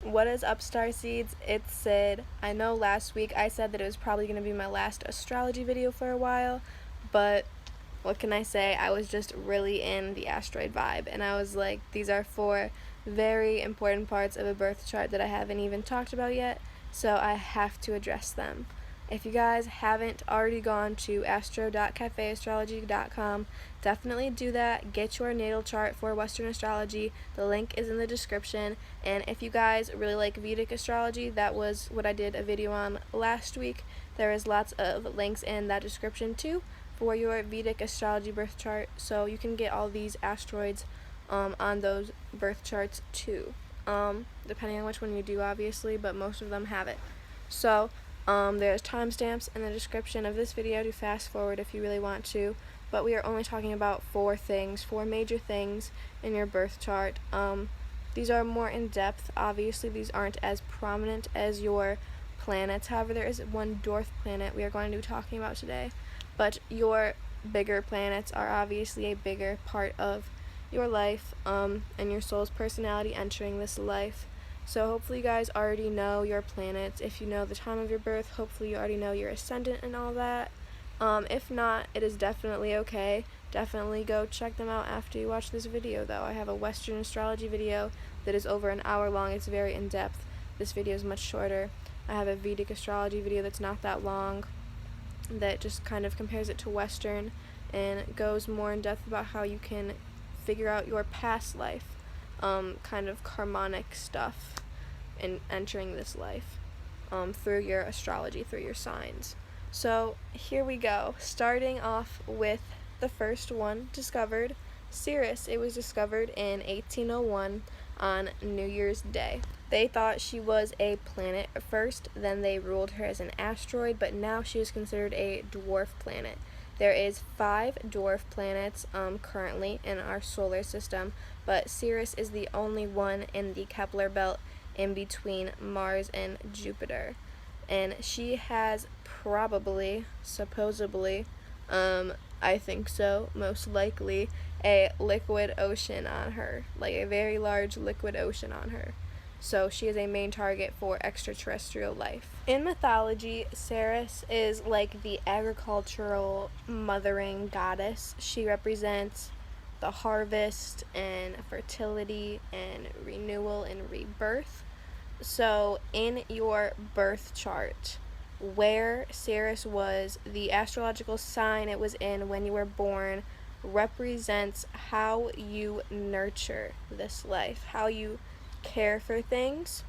What is up, Star Seeds? It's Sid. I know last week I said that it was probably going to be my last astrology video for a while, but what can I say? I was just really in the asteroid vibe, and I was like, these are 4 very important parts of a birth chart that I haven't even talked about yet, so I have to address them. If you guys haven't already gone to astro.cafeastrology.com, definitely do that. Get your natal chart for Western astrology. The link is in the description. And if you guys really like Vedic astrology, that was what I did a video on last week. There is lots of links in that description too for your Vedic astrology birth chart, so you can get all these asteroids on those birth charts too, depending on which one you do, obviously, but most of them have it. So there's timestamps in the description of this video to fast forward if you really want to, but we are only talking about 4 major things in your birth chart. These are more in depth. Obviously, these aren't as prominent as your planets. However, there is one dwarf planet we are going to be talking about today, but your bigger planets are obviously a bigger part of your life and your soul's personality entering this life. So hopefully you guys already know your planets. If you know the time of your birth, hopefully you already know your ascendant and all that. If not, it is definitely okay. Definitely go check them out after you watch this video, though. I have a Western astrology video that is over an hour long. It's very in-depth. This video is much shorter. I have a Vedic astrology video that's not that long, that just kind of compares it to Western and goes more in depth about how you can figure out your past life, kind of karmic stuff in entering this life through your astrology, through your signs. So here we go, starting off with the first one discovered, Ceres. It was discovered in 1801 on New Year's Day. They thought she was a planet at first, then they ruled her as an asteroid, but now she is considered a dwarf planet. There is 5 dwarf planets currently in our solar system, but Ceres is the only one in the Kepler belt in between Mars and Jupiter. And she has probably, supposedly, I think so, most likely, a liquid ocean on her, like a very large liquid ocean on her. So she is a main target for extraterrestrial life. In mythology, Ceres is like the agricultural mothering goddess. She represents the harvest and fertility and renewal and rebirth. So in your birth chart, where Ceres was, the astrological sign it was in when you were born, represents how you nurture this life, how you care for things,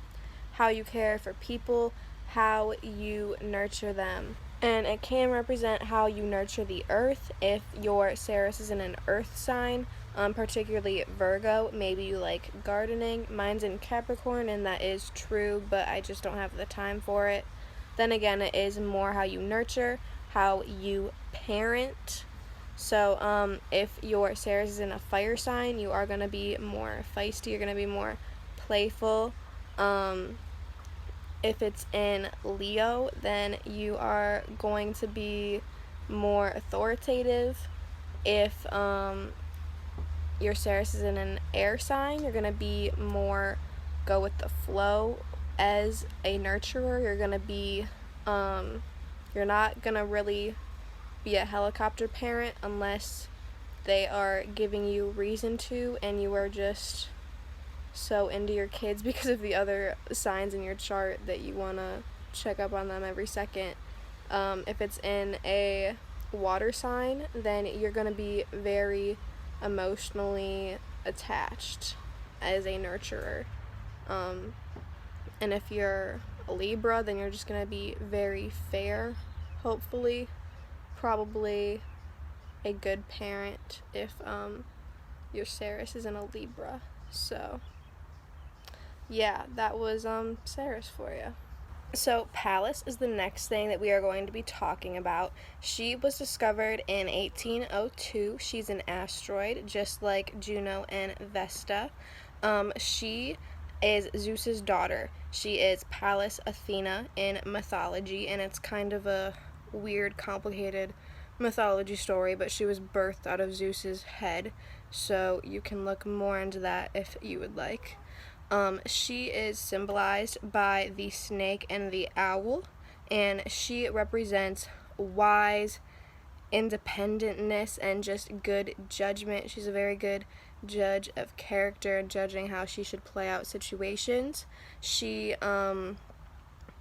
how you care for people, how you nurture them. And it can represent how you nurture the earth. If your Ceres is in an earth sign, particularly Virgo, maybe you like gardening. Mine's in Capricorn, and that is true, but I just don't have the time for it. Then again, it is more how you nurture, how you parent. So if your Ceres is in a fire sign, you are going to be more feisty, you're going to be more playful. If it's in Leo, then you are going to be more authoritative. If your Ceres is in an air sign, you're going to be more go with the flow. As a nurturer, you're going to be, you're not going to really be a helicopter parent unless they are giving you reason to, and you are just so into your kids because of the other signs in your chart that you want to check up on them every second. If it's in a water sign, then you're going to be very emotionally attached as a nurturer. And if you're a Libra, then you're just going to be very fair, hopefully, probably a good parent if your Ceres is in a Libra. So yeah, that was Ceres for you. So Pallas is the next thing that we are going to be talking about. She was discovered in 1802. She's an asteroid, just like Juno and Vesta. She is Zeus's daughter. She is Pallas Athena in mythology, and it's kind of a weird, complicated mythology story, but she was birthed out of Zeus's head, so you can look more into that if you would like. She is symbolized by the snake and the owl, and she represents wise independentness and just good judgment. She's a very good judge of character, judging how she should play out situations. She's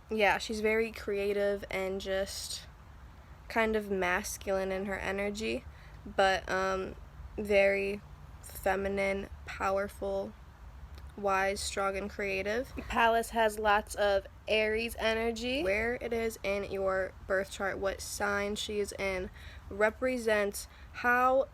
very creative and just kind of masculine in her energy, but very feminine, powerful, wise, strong, and creative. Pallas has lots of Aries energy. Where it is in your birth chart, what sign she is in, represents how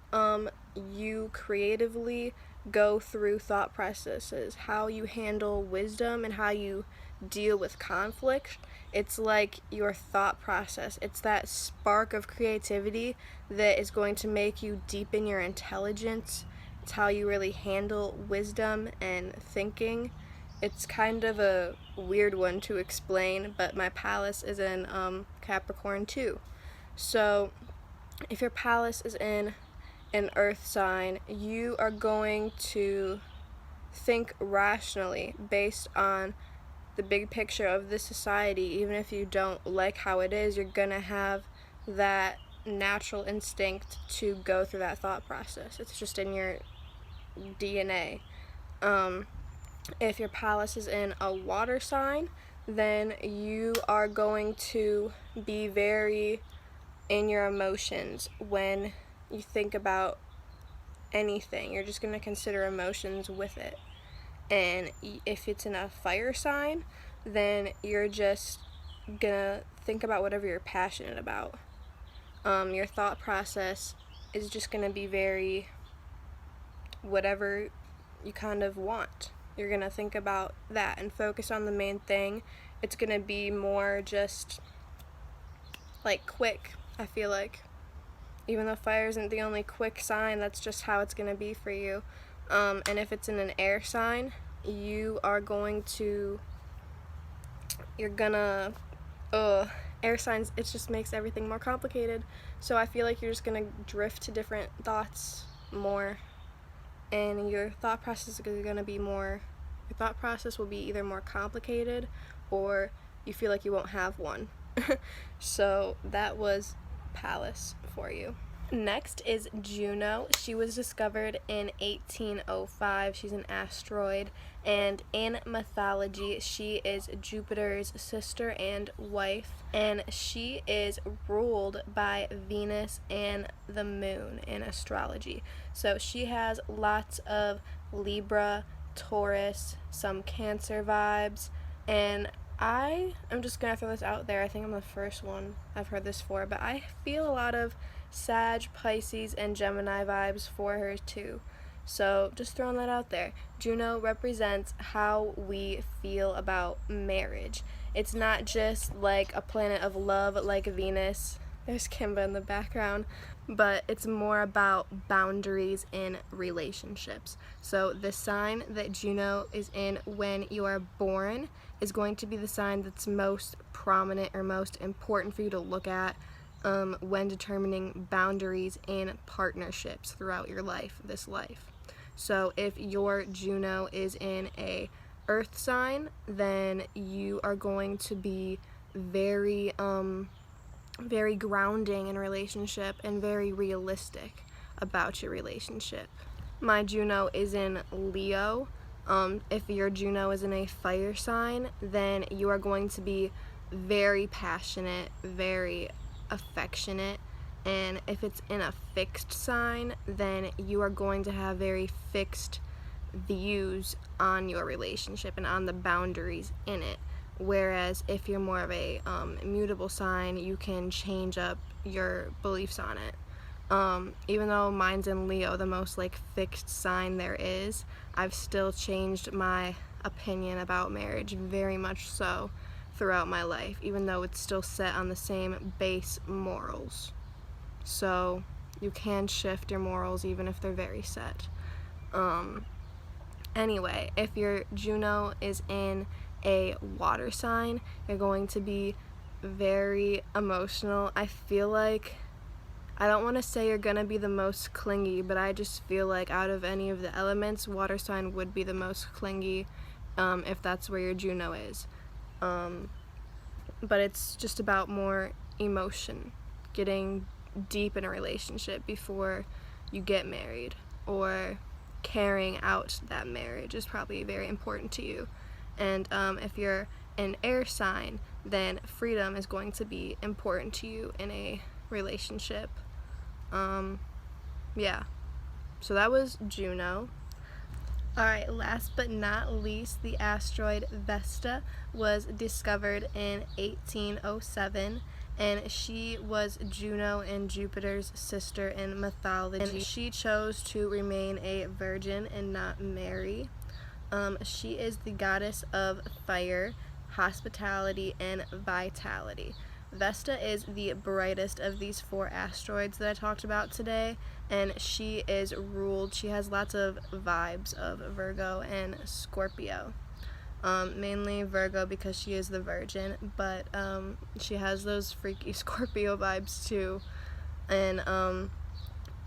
you creatively go through thought processes, how you handle wisdom, and how you deal with conflict. It's like your thought process. It's that spark of creativity that is going to make you deepen your intelligence. It's how you really handle wisdom and thinking. It's kind of a weird one to explain, but my Pallas is in Capricorn too. So if your Pallas is in an earth sign, you are going to think rationally based on the big picture of this society. Even if you don't like how it is, you're gonna have that natural instinct to go through that thought process. It's just in your DNA. If your Pallas is in a water sign, then you are going to be very in your emotions when you think about anything. You're just going to consider emotions with it. And if it's in a fire sign, then you're just gonna think about whatever you're passionate about. Your thought process is just gonna be very whatever you kind of want. You're gonna think about that and focus on the main thing. It's gonna be more just like quick, I feel like. Even though fire isn't the only quick sign, that's just how it's gonna be for you. And if it's in an air sign, air signs, it just makes everything more complicated. So I feel like you're just gonna drift to different thoughts more, and your thought process will be either more complicated or you feel like you won't have one. So that was Pallas for you. Next is Juno. She was discovered in 1805. She's an asteroid, and in mythology, she is Jupiter's sister and wife, and she is ruled by Venus and the moon in astrology. So she has lots of Libra, Taurus, some Cancer vibes, and I'm just gonna throw this out there. I think I'm the first one I've heard this for, but I feel a lot of Sag, Pisces, and Gemini vibes for her too. So just throwing that out there. Juno represents how we feel about marriage. It's not just like a planet of love like Venus. There's Kimba in the background. But it's more about boundaries in relationships. So the sign that Juno is in when you are born is going to be the sign that's most prominent or most important for you to look at when determining boundaries in partnerships throughout your life, this life. So if your Juno is in a earth sign, then you are going to be very grounding in a relationship and very realistic about your relationship. My Juno is in Leo. If your Juno is in a fire sign, then you are going to be very passionate, very affectionate, and if it's in a fixed sign, then you are going to have very fixed views on your relationship and on the boundaries in it. Whereas if you're more of a mutable sign, you can change up your beliefs on it. Even though mine's in Leo, the most like fixed sign there is, I've still changed my opinion about marriage very much so throughout my life, even though it's still set on the same base morals. So you can shift your morals even if they're very set. Anyway, if your Juno is in a water sign, you're going to be very emotional. I feel like, I don't want to say you're going to be the most clingy, but I just feel like out of any of the elements, water sign would be the most clingy if that's where your Juno is. But it's just about more emotion, getting deep in a relationship before you get married, or carrying out that marriage is probably very important to you. And if you're an air sign, then freedom is going to be important to you in a relationship. Yeah, so that was Juno. Alright, last but not least, the asteroid Vesta was discovered in 1807, and she was Juno and Jupiter's sister in mythology. And she chose to remain a virgin and not marry. She is the goddess of fire, hospitality, and vitality. Vesta is the brightest of these 4 asteroids that I talked about today, and she has lots of vibes of Virgo and Scorpio. Mainly Virgo because she is the virgin, but she has those freaky Scorpio vibes too. And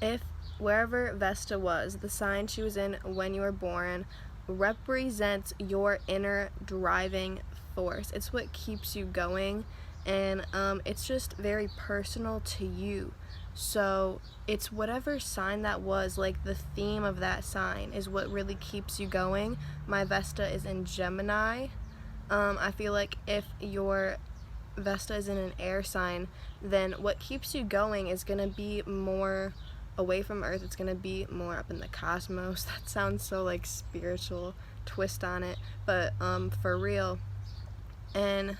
if wherever Vesta was, the sign she was in when you were born represents your inner driving force. It's what keeps you going, and it's just very personal to you. So it's whatever sign that was, like the theme of that sign is what really keeps you going. My Vesta is in Gemini. I feel like if your Vesta is in an air sign, then what keeps you going is going to be more away from Earth. It's going to be more up in the cosmos. That sounds so like spiritual twist on it, but for real. And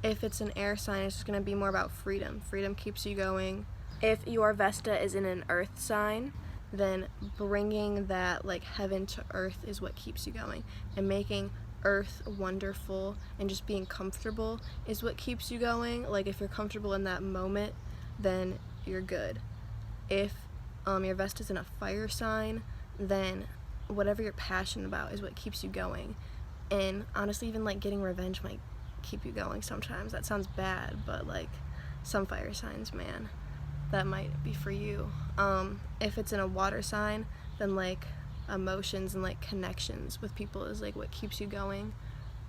if it's an air sign, it's just going to be more about freedom. Freedom keeps you going. If your Vesta is in an earth sign, then bringing that like heaven to earth is what keeps you going, and making earth wonderful and just being comfortable is what keeps you going. Like if you're comfortable in that moment, then you're good. If your Vesta is in a fire sign, then whatever you're passionate about is what keeps you going. And honestly, even like getting revenge might keep you going sometimes. That sounds bad, but like some fire signs, man, that might be for you. If it's in a water sign, then like emotions and like connections with people is like what keeps you going.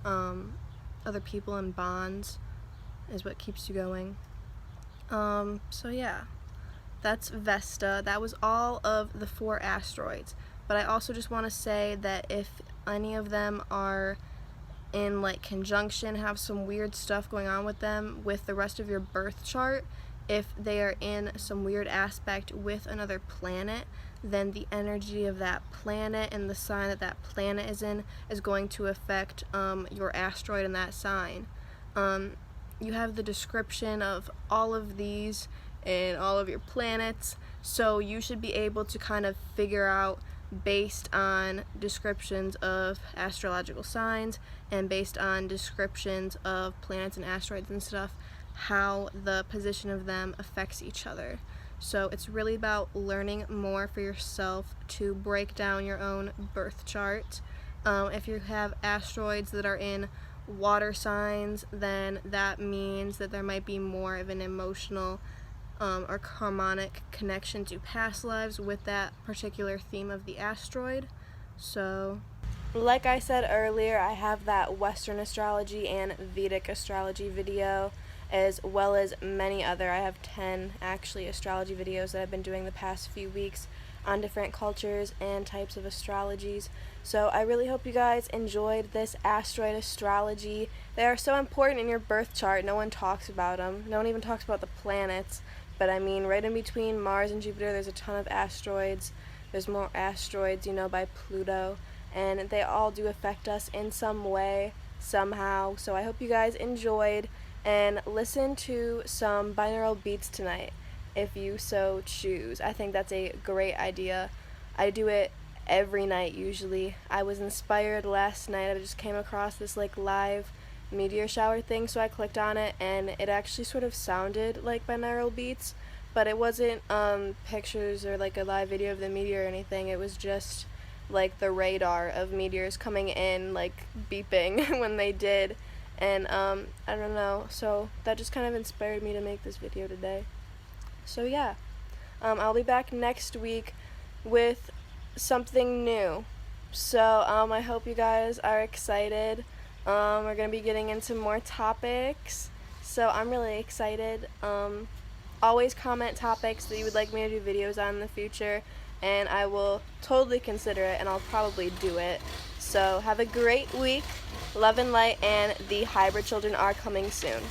Other people and bonds is what keeps you going. So yeah, that's Vesta. That was all of the 4 asteroids. But I also just want to say that if any of them are in like conjunction, have some weird stuff going on with them with the rest of your birth chart, if they are in some weird aspect with another planet, then the energy of that planet and the sign that that planet is in is going to affect your asteroid in that sign. You have the description of all of these and all of your planets, so you should be able to kind of figure out, based on descriptions of astrological signs and based on descriptions of planets and asteroids and stuff, how the position of them affects each other. So it's really about learning more for yourself to break down your own birth chart. If you have asteroids that are in water signs, then that means that there might be more of an emotional or harmonic connection to past lives with that particular theme of the asteroid. So, like I said earlier, I have that Western astrology and Vedic astrology video, as well as many other. I have 10 actually astrology videos that I've been doing the past few weeks on different cultures and types of astrologies. So I really hope you guys enjoyed this asteroid astrology. They are so important in your birth chart. No one talks about them. No one even talks about the planets. But I mean, right in between Mars and Jupiter, there's a ton of asteroids. There's more asteroids, by Pluto. And they all do affect us in some way, somehow. So I hope you guys enjoyed. And listen to some binaural beats tonight, if you so choose. I think that's a great idea. I do it every night usually. I was inspired last night. I just came across this like live meteor shower thing, so I clicked on it, and it actually sort of sounded like binaural beats, but it wasn't pictures or like a live video of the meteor or anything. It was just like the radar of meteors coming in, like beeping when they did. And I don't know, so that just kind of inspired me to make this video today. So yeah, I'll be back next week with something new. So I hope you guys are excited. We're going to be getting into more topics, so I'm really excited. Always comment topics that you would like me to do videos on in the future, and I will totally consider it, and I'll probably do it. So have a great week. Love and light, and the hybrid children are coming soon.